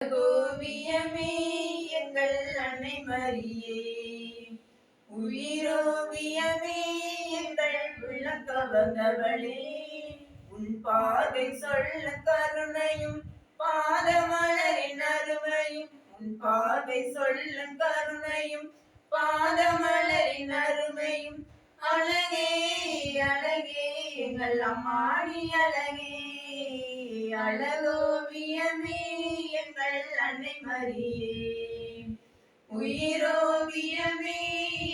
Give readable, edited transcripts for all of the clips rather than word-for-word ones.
ஓவியமே எங்கள் அன்னை மரியே, உயிரோவியமே எங்கள் உள்ளம் கவர்ந்தவளே, உன் பாதை சொல்ல கருணையும் பாதமலரின் அருமையும், உன் பாதை சொல்ல கருணையும் பாதமலரின் அருமையும், அழகே அழகே எங்கள் அம்மாடி அழகே, அழகோவியமே எங்கள் அன்னை மரியே, உயிரோவியமே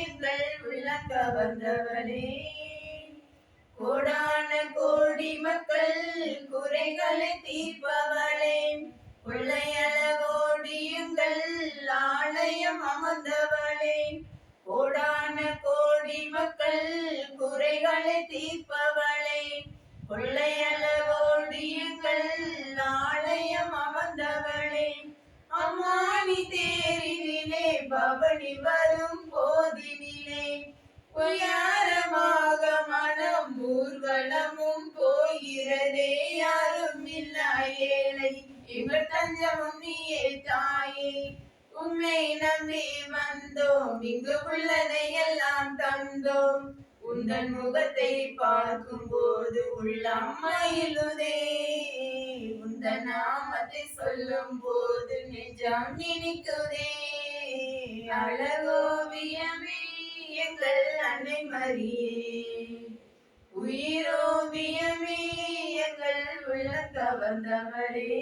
எங்கள் உள்ளம் கவர்ந்தவளே, கோடான கோடி மக்கள் குறைகளை தீர்ப்பவளே, கொள்ளையழகோடி எங்கள் ஆலயம் அமர்ந்தவளே, கோடான கோடி மக்கள் குறைகளை தீர்ப்பவளே, கொள்ளையழகோடி எங்கள் ஆலயம் அமர்ந்தவளே, அம்மானி தேரினிலே பவனி வரும் போதினிலே, உயரமாக மனம் ஊர்வலமும் போகிறதே, யாரும் இல்லா ஏழை எங்கள் தஞ்சமும் நீயே தாயே, உம்மை நம்பி வந்தோம் இங்கு உள்ளதை எல்லாம் தந்தோம், உந்தன் முகத்தை பார்க்கும் போது உள்ளம் மகிழுதே, உந்தன் நாமத்தை சொல்லும் போது நெஞ்சம் நினைக்குதே, அழகோவியமே எங்கள் அன்னை மரியே, உயிரோவியமே எங்கள் உள்ளம் கவர்ந்தவளே.